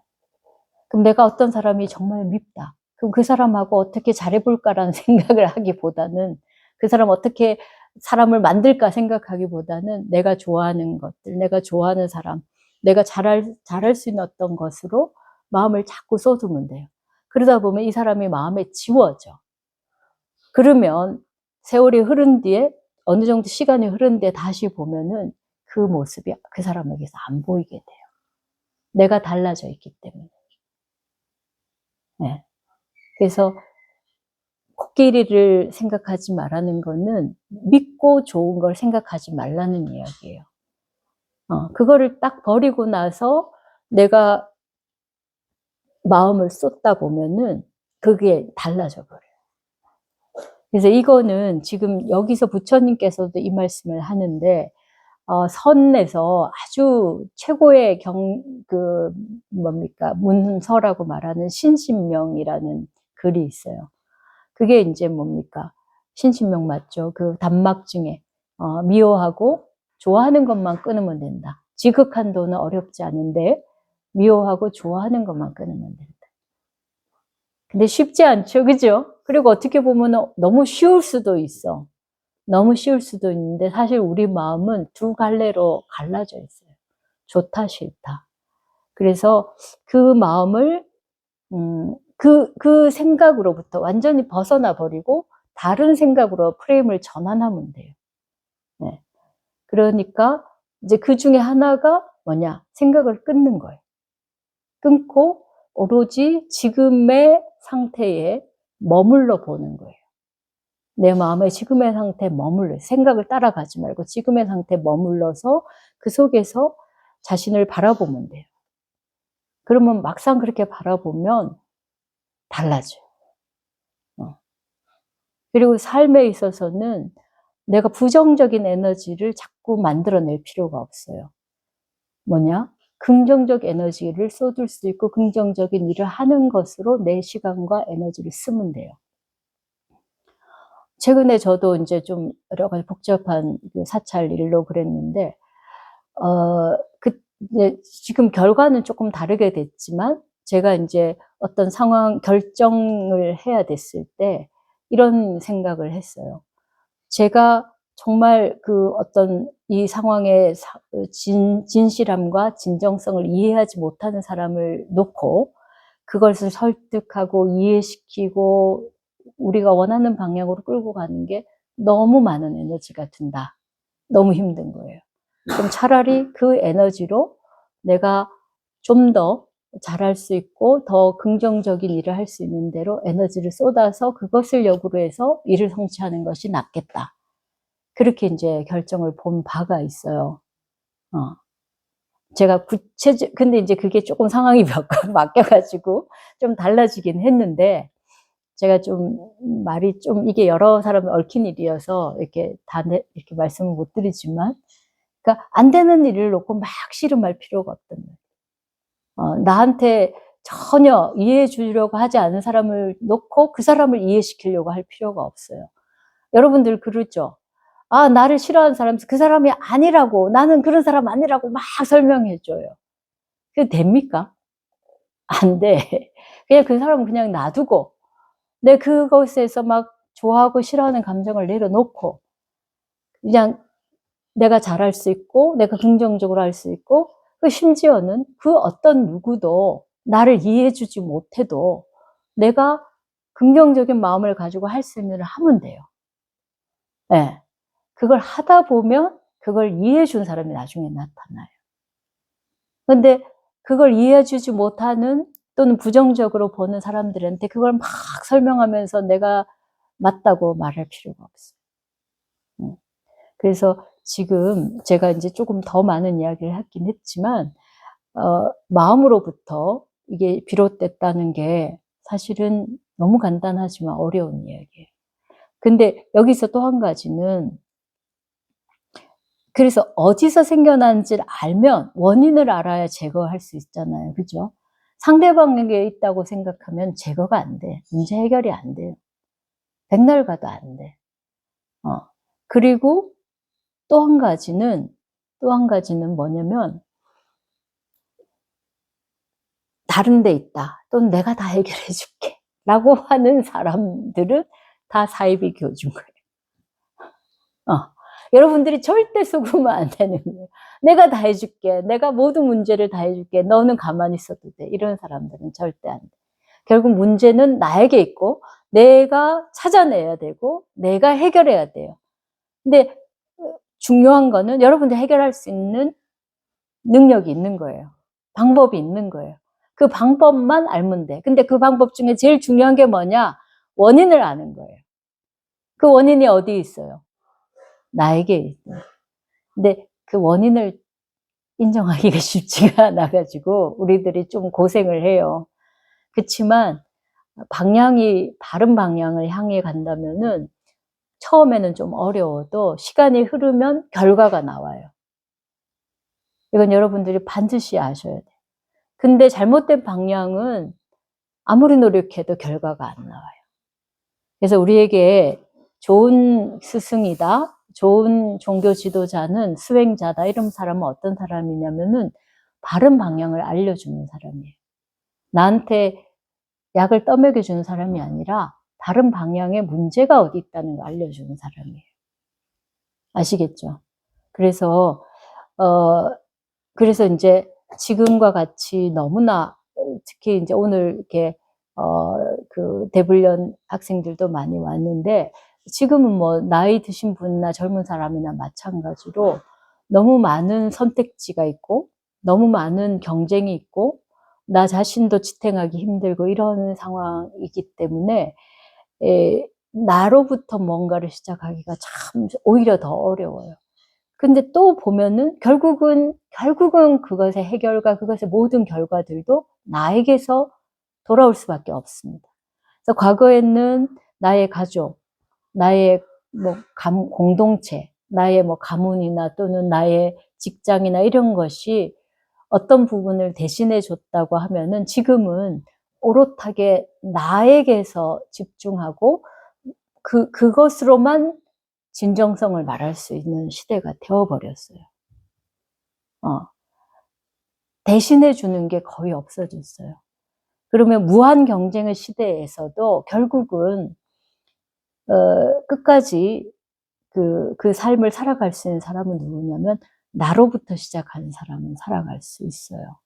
그럼 내가 어떤 사람이 정말 밉다. 그럼 그 사람하고 어떻게 잘해볼까라는 생각을 하기보다는 그 사람 어떻게 사람을 만들까 생각하기보다는 내가 좋아하는 것들, 내가 좋아하는 사람, 내가 잘할 수 있는 어떤 것으로 마음을 자꾸 쏟으면 돼요. 그러다 보면 이 사람이 마음에 지워져. 그러면 세월이 흐른 뒤에 어느 정도 시간이 흐른 뒤에 다시 보면은 그 모습이 그 사람에게서 안 보이게 돼요. 내가 달라져 있기 때문에. 네. 그래서 코끼리를 생각하지 말라는 거는 믿고 좋은 걸 생각하지 말라는 이야기예요. 그거를 딱 버리고 나서 내가 마음을 쏟다 보면은 그게 달라져 버려요. 그래서 이거는 지금 여기서 부처님께서도 이 말씀을 하는데, 선에서 아주 최고의 문서라고 말하는 신신명이라는 글이 있어요. 그게 이제 뭡니까? 신신명 맞죠? 그 단막 중에, 미워하고 좋아하는 것만 끊으면 된다. 지극한도는 어렵지 않은데, 미워하고 좋아하는 것만 끊으면 된다. 근데 쉽지 않죠, 그죠? 그리고 어떻게 보면 너무 쉬울 수도 있어. 너무 쉬울 수도 있는데 사실 우리 마음은 두 갈래로 갈라져 있어요. 좋다, 싫다. 그래서 그 마음을 그 생각으로부터 완전히 벗어나 버리고 다른 생각으로 프레임을 전환하면 돼요. 네. 그러니까 이제 그 중에 하나가 뭐냐? 생각을 끊는 거예요. 끊고 오로지 지금의 상태에 머물러 보는 거예요. 내 마음의 지금의 상태에 생각을 따라가지 말고 지금의 상태에 머물러서 그 속에서 자신을 바라보면 돼요. 그러면 막상 그렇게 바라보면 달라져요. 그리고 삶에 있어서는 내가 부정적인 에너지를 자꾸 만들어낼 필요가 없어요. 뭐냐? 긍정적 에너지를 쏟을 수 있고 긍정적인 일을 하는 것으로 내 시간과 에너지를 쓰면 돼요. 최근에 저도 이제 좀 여러 가지 복잡한 사찰 일로 그랬는데, 이제 지금 결과는 조금 다르게 됐지만, 제가 이제 어떤 상황, 결정을 해야 됐을 때 이런 생각을 했어요. 제가 정말 그 어떤 이 상황의 진실함과 진정성을 이해하지 못하는 사람을 놓고 그것을 설득하고 이해시키고 우리가 원하는 방향으로 끌고 가는 게 너무 많은 에너지가 든다. 너무 힘든 거예요. 그럼 차라리 그 에너지로 내가 좀 더 잘할 수 있고 더 긍정적인 일을 할 수 있는 대로 에너지를 쏟아서 그것을 역으로 해서 일을 성취하는 것이 낫겠다. 그렇게 이제 결정을 본 바가 있어요. 제가 근데 이제 그게 조금 상황이 바뀌어가지고 좀 달라지긴 했는데, 제가 좀 말이 좀 이게 여러 사람을 얽힌 일이어서 이렇게 이렇게 말씀을 못 드리지만, 그러니까 안 되는 일을 놓고 막 씨름할 필요가 없단 말이에요. 나한테 전혀 이해해 주려고 하지 않은 사람을 놓고 그 사람을 이해시키려고 할 필요가 없어요. 여러분들 그러죠? 아, 나를 싫어하는 사람, 그 사람이 아니라고, 나는 그런 사람 아니라고 막 설명해줘요. 그게 됩니까? 안 돼. 그냥 그 사람은 그냥 놔두고, 내 그것에서 막 좋아하고 싫어하는 감정을 내려놓고, 그냥 내가 잘할 수 있고, 내가 긍정적으로 할 수 있고, 심지어는 그 어떤 누구도 나를 이해해주지 못해도 내가 긍정적인 마음을 가지고 할 수 있는 일을 하면 돼요. 네. 그걸 하다 보면 그걸 이해해 준 사람이 나중에 나타나요. 근데 그걸 이해해 주지 못하는 또는 부정적으로 보는 사람들한테 그걸 막 설명하면서 내가 맞다고 말할 필요가 없어요. 그래서 지금 제가 이제 조금 더 많은 이야기를 하긴 했지만, 마음으로부터 이게 비롯됐다는 게 사실은 너무 간단하지만 어려운 이야기예요. 근데 여기서 또 한 가지는, 그래서 어디서 생겨난지를 알면 원인을 알아야 제거할 수 있잖아요. 그죠? 상대방에게 있다고 생각하면 제거가 안 돼. 문제 해결이 안 돼요. 백날 가도 안 돼. 그리고 또 한 가지는 뭐냐면, 다른 데 있다. 또는 내가 다 해결해 줄게. 라고 하는 사람들은 다 사이비 교주인 거예요. 여러분들이 절대 속으면 안 되는 거예요. 내가 다 해줄게. 내가 모든 문제를 다 해줄게. 너는 가만히 있어도 돼. 이런 사람들은 절대 안 돼. 결국 문제는 나에게 있고 내가 찾아내야 되고 내가 해결해야 돼요. 근데 중요한 거는 여러분들 해결할 수 있는 능력이 있는 거예요. 방법이 있는 거예요. 그 방법만 알면 돼. 근데 그 방법 중에 제일 중요한 게 뭐냐? 원인을 아는 거예요. 그 원인이 어디 있어요? 나에게 있어요. 근데 그 원인을 인정하기가 쉽지가 않아가지고 우리들이 좀 고생을 해요. 그렇지만 바른 방향을 향해 간다면은 처음에는 좀 어려워도 시간이 흐르면 결과가 나와요. 이건 여러분들이 반드시 아셔야 돼요. 근데 잘못된 방향은 아무리 노력해도 결과가 안 나와요. 그래서 우리에게 좋은 스승이다, 좋은 종교 지도자는 수행자다, 이런 사람은 어떤 사람이냐면은 바른 방향을 알려주는 사람이에요. 나한테 약을 떠먹여주는 사람이 아니라 다른 방향에 문제가 어디 있다는 걸 알려주는 사람이에요. 아시겠죠? 그래서 그래서 이제 지금과 같이 너무나, 특히 이제 오늘 이렇게 그 대불련 학생들도 많이 왔는데, 지금은 뭐 나이 드신 분이나 젊은 사람이나 마찬가지로 너무 많은 선택지가 있고 너무 많은 경쟁이 있고 나 자신도 지탱하기 힘들고 이런 상황이기 때문에 나로부터 뭔가를 시작하기가 참 오히려 더 어려워요. 근데 또 보면은 결국은 그것의 해결과 그것의 모든 결과들도 나에게서 돌아올 수밖에 없습니다. 그래서 과거에는 나의 가족, 나의 뭐 공동체, 나의 뭐 가문이나 또는 나의 직장이나 이런 것이 어떤 부분을 대신해 줬다고 하면은 지금은 오롯하게 나에게서 집중하고 그것으로만 진정성을 말할 수 있는 시대가 되어버렸어요. 대신해 주는 게 거의 없어졌어요. 그러면 무한 경쟁의 시대에서도 결국은 끝까지 그 삶을 살아갈 수 있는 사람은 누구냐면 나로부터 시작하는 사람은 살아갈 수 있어요.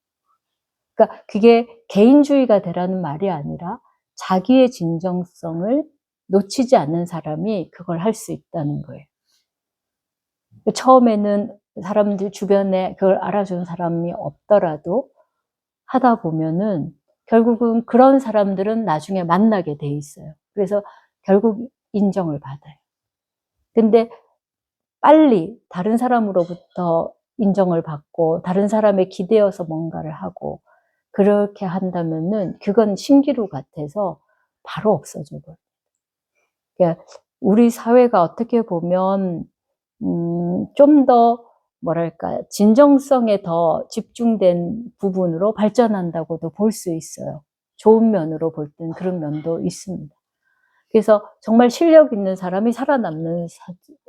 그러니까 그게 개인주의가 되라는 말이 아니라 자기의 진정성을 놓치지 않는 사람이 그걸 할 수 있다는 거예요. 처음에는 사람들 주변에 그걸 알아주는 사람이 없더라도 하다 보면은 결국은 그런 사람들은 나중에 만나게 돼 있어요. 그래서 결국 인정을 받아요. 근데 빨리 다른 사람으로부터 인정을 받고 다른 사람에 기대어서 뭔가를 하고 그렇게 한다면은 그건 신기루 같아서 바로 없어져 버려요. 그러니까 우리 사회가 어떻게 보면 좀 더 뭐랄까 진정성에 더 집중된 부분으로 발전한다고도 볼 수 있어요. 좋은 면으로 볼 땐 그런 면도 있습니다. 그래서 정말 실력 있는 사람이 살아남는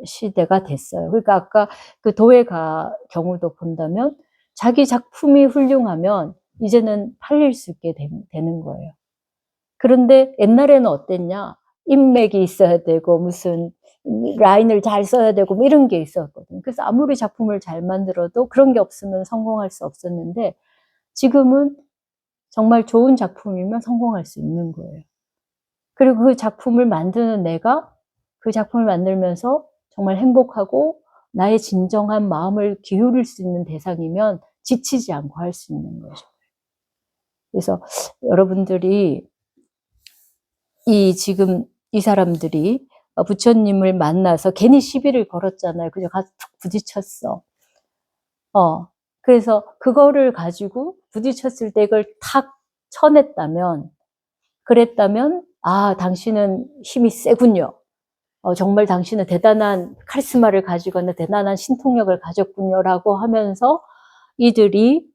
시대가 됐어요. 그러니까 아까 그 도예가 경우도 본다면 자기 작품이 훌륭하면 이제는 팔릴 수 있게 되는 거예요. 그런데 옛날에는 어땠냐? 인맥이 있어야 되고 무슨 라인을 잘 써야 되고 뭐 이런 게 있었거든요. 그래서 아무리 작품을 잘 만들어도 그런 게 없으면 성공할 수 없었는데 지금은 정말 좋은 작품이면 성공할 수 있는 거예요. 그리고 그 작품을 만드는 내가 그 작품을 만들면서 정말 행복하고 나의 진정한 마음을 기울일 수 있는 대상이면 지치지 않고 할 수 있는 거죠. 그래서 여러분들이 지금 이 사람들이 부처님을 만나서 괜히 시비를 걸었잖아요. 그죠? 가서 툭 부딪혔어. 그래서 그거를 가지고 부딪혔을 때 이걸 탁 쳐냈다면, 그랬다면, 아, 당신은 힘이 세군요. 정말 당신은 대단한 카리스마를 가지거나 대단한 신통력을 가졌군요라고 하면서 이들이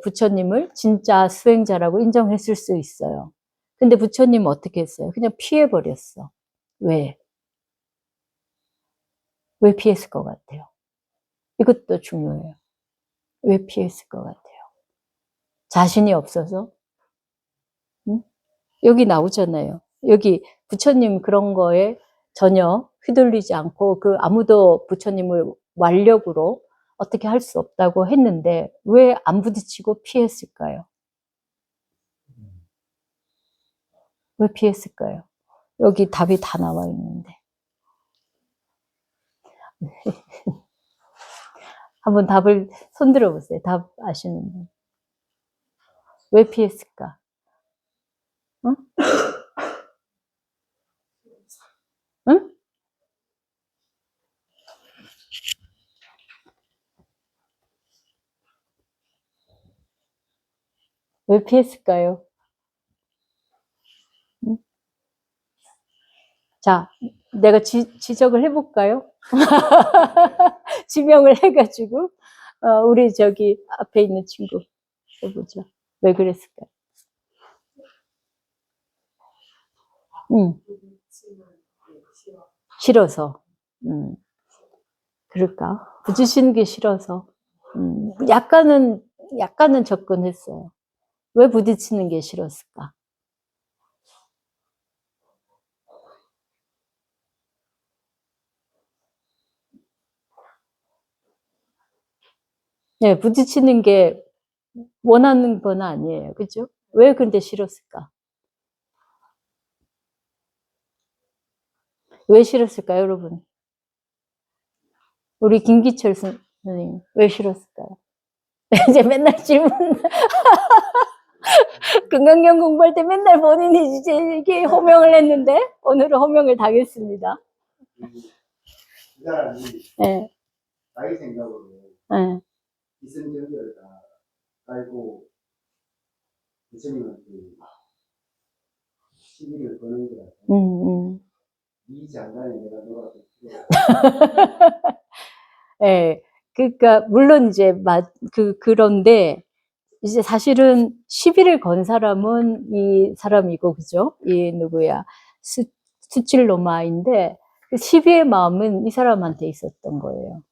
부처님을 진짜 수행자라고 인정했을 수 있어요. 근데 부처님은 어떻게 했어요? 그냥 피해버렸어. 왜? 왜 피했을 것 같아요? 이것도 중요해요. 왜 피했을 것 같아요? 자신이 없어서? 응? 여기 나오잖아요. 여기 부처님 그런 거에 전혀 휘둘리지 않고 아무도 부처님을 완력으로 어떻게 할 수 없다고 했는데 왜 안 부딪히고 피했을까요? 왜 피했을까요? 여기 답이 다 나와 있는데. 한번 답을 손들어 보세요. 답 아시는 분. 왜 피했을까? 응? 응? 왜 피했을까요? 응? 자, 내가 지적을 해볼까요? 지명을 해가지고, 우리 저기 앞에 있는 친구 해보죠. 왜 그랬을까요? 응. 싫어서. 그럴까? 부딪히는 게 싫어서. 약간은 접근했어요. 왜 부딪히는 게 싫었을까? 네, 부딪히는 게 원하는 건 아니에요. 그죠? 왜 근데 싫었을까? 왜 싫었을까요, 여러분? 우리 김기철 선생님, 왜 싫었을까요? 이제 맨날 질문, 건강경 공부할 때 맨날 본인이 이제 이게 호명을 했는데, 오늘은 호명을 당했습니다. 이 사람이 네. 자기 생각으로 네. 기승전결을 다 깔고 부처님한테 시비를 거는 거야. 이 장단에 내가 놀아도 필요 네. 그러니까 물론 이제 그런데 이제 사실은 시비를 건 사람은 이 사람이고, 그죠? 이 누구야? 수칠로마인데, 그 시비의 마음은 이 사람한테 있었던 거예요.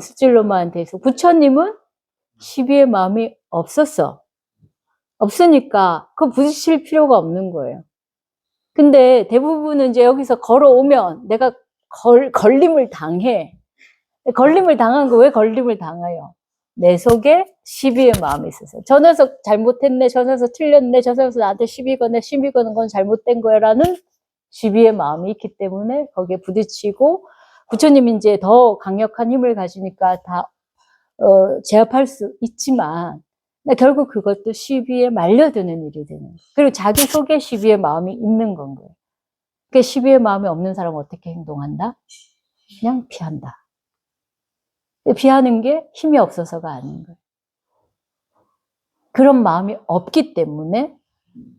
수칠로마한테 있어. 부처님은 시비의 마음이 없었어. 없으니까 그 부딪힐 필요가 없는 거예요. 근데 대부분은 이제 여기서 걸어오면 내가 걸림을 당해. 걸림을 당한 거 왜 걸림을 당해요? 내 속에 시비의 마음이 있어서. 저 녀석 잘못했네, 저 녀석 틀렸네, 저 녀석 나한테 시비 거네, 시비 거는 건 잘못된 거야 라는 시비의 마음이 있기 때문에 거기에 부딪히고, 부처님이 이제 더 강력한 힘을 가지니까 다 제압할 수 있지만 결국 그것도 시비에 말려드는 일이 되는 거예요. 그리고 자기 속에 시비의 마음이 있는 건 거예요. 그 시비의 마음이 없는 사람은 어떻게 행동한다? 그냥 피한다. 피하는 게 힘이 없어서가 아닌 거예요. 그런 마음이 없기 때문에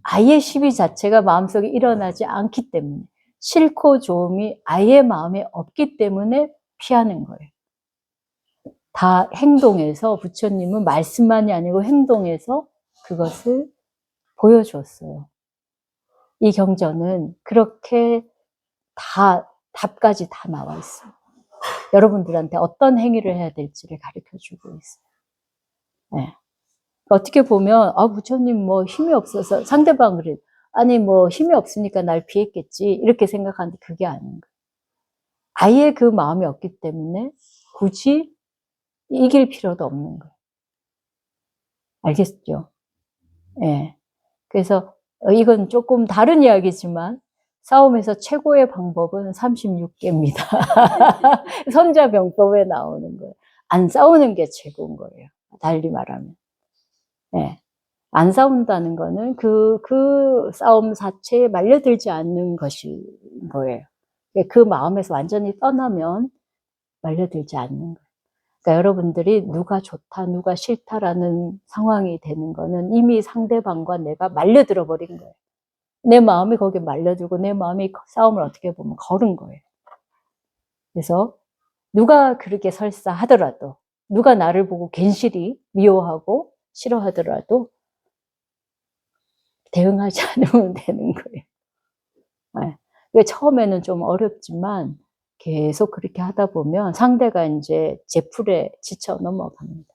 아예 시비 자체가 마음속에 일어나지 않기 때문에 싫고 좋음이 아예 마음에 없기 때문에 피하는 거예요. 다 행동에서 부처님은 말씀만이 아니고 행동에서 그것을 보여줬어요. 이 경전은 그렇게 다 답까지 다 나와 있어요. 여러분들한테 어떤 행위를 해야 될지를 가르쳐주고 있어요. 네. 어떻게 보면 부처님 뭐 힘이 없어서 상대방은 그래. 아니 뭐 힘이 없으니까 날 피했겠지 이렇게 생각하는데 그게 아닌 거예요. 아예 그 마음이 없기 때문에 굳이 이길 필요도 없는 거예요. 알겠죠? 예. 네. 그래서 이건 조금 다른 이야기지만 싸움에서 최고의 방법은 36개입니다. 선자병법에 나오는 거예요. 안 싸우는 게 최고인 거예요. 달리 말하면. 네. 안 싸운다는 거는 그 싸움 자체에 말려들지 않는 것인 거예요. 그 마음에서 완전히 떠나면 말려들지 않는 거예요. 그러니까 여러분들이 누가 좋다, 누가 싫다라는 상황이 되는 거는 이미 상대방과 내가 말려들어 버린 거예요. 내 마음이 거기에 말려들고 내 마음이 싸움을 어떻게 보면 걸은 거예요. 그래서 누가 그렇게 설사 하더라도, 누가 나를 보고 괜시리 미워하고 싫어하더라도 대응하지 않으면 되는 거예요. 네. 처음에는 좀 어렵지만 계속 그렇게 하다 보면 상대가 이제 제풀에 지쳐 넘어갑니다.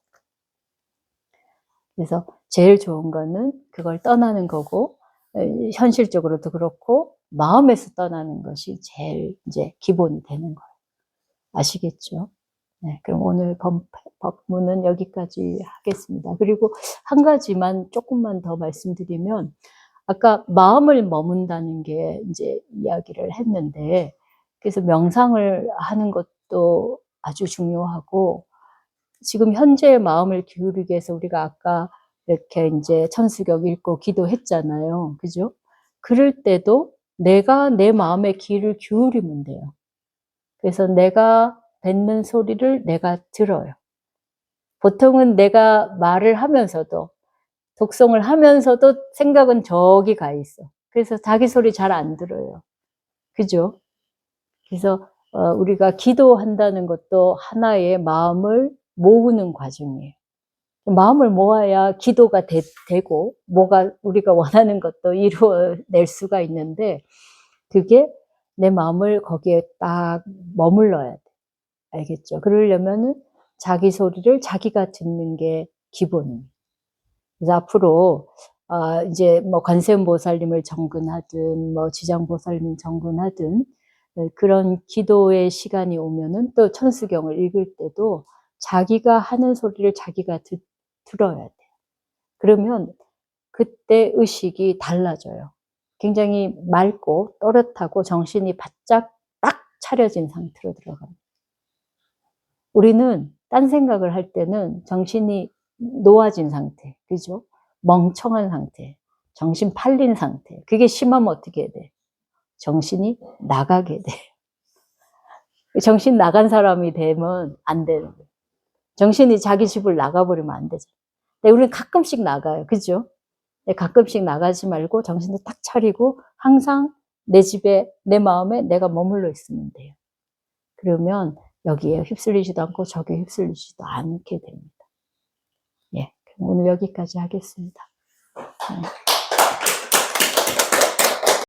그래서 제일 좋은 거는 그걸 떠나는 거고, 현실적으로도 그렇고 마음에서 떠나는 것이 제일 이제 기본이 되는 거예요. 아시겠죠? 네, 그럼 오늘 법문은 여기까지 하겠습니다. 그리고 한 가지만 조금만 더 말씀드리면, 아까 마음을 머문다는 게 이제 이야기를 했는데, 그래서 명상을 하는 것도 아주 중요하고, 지금 현재의 마음을 기울이기 위해서 우리가 아까 이렇게 이제 천수경 읽고 기도했잖아요. 그죠? 그럴 때도 내가 내 마음의 귀를 기울이면 돼요. 그래서 내가 뱉는 소리를 내가 들어요. 보통은 내가 말을 하면서도, 독송을 하면서도 생각은 저기 가 있어. 그래서 자기 소리 잘 안 들어요. 그죠? 그래서 우리가 기도한다는 것도 하나의 마음을 모으는 과정이에요. 마음을 모아야 기도가 되고 뭐가 우리가 원하는 것도 이루어낼 수가 있는데, 그게 내 마음을 거기에 딱 머물러야 돼. 알겠죠? 그러려면은 자기 소리를 자기가 듣는 게 기본입니다. 그래서 앞으로 이제 뭐 관세음보살님을 정근하든 뭐 지장보살님 정근하든 그런 기도의 시간이 오면은 또 천수경을 읽을 때도 자기가 하는 소리를 자기가 들어야 돼요. 그러면 그때 의식이 달라져요. 굉장히 맑고 또렷하고 정신이 바짝 딱 차려진 상태로 들어갑니다. 우리는 딴 생각을 할 때는 정신이 놓아진 상태, 그죠? 멍청한 상태, 정신 팔린 상태. 그게 심하면 어떻게 돼? 정신이 나가게 돼. 정신 나간 사람이 되면 안 되는 거예요. 정신이 자기 집을 나가버리면 안 되죠. 근데 우리는 가끔씩 나가요. 그죠? 가끔씩 나가지 말고 정신을 딱 차리고 항상 내 집에, 내 마음에 내가 머물러 있으면 돼요. 그러면 여기에 휩쓸리지도 않고 저기에 휩쓸리지도 않게 됩니다. 예, 오늘 여기까지 하겠습니다.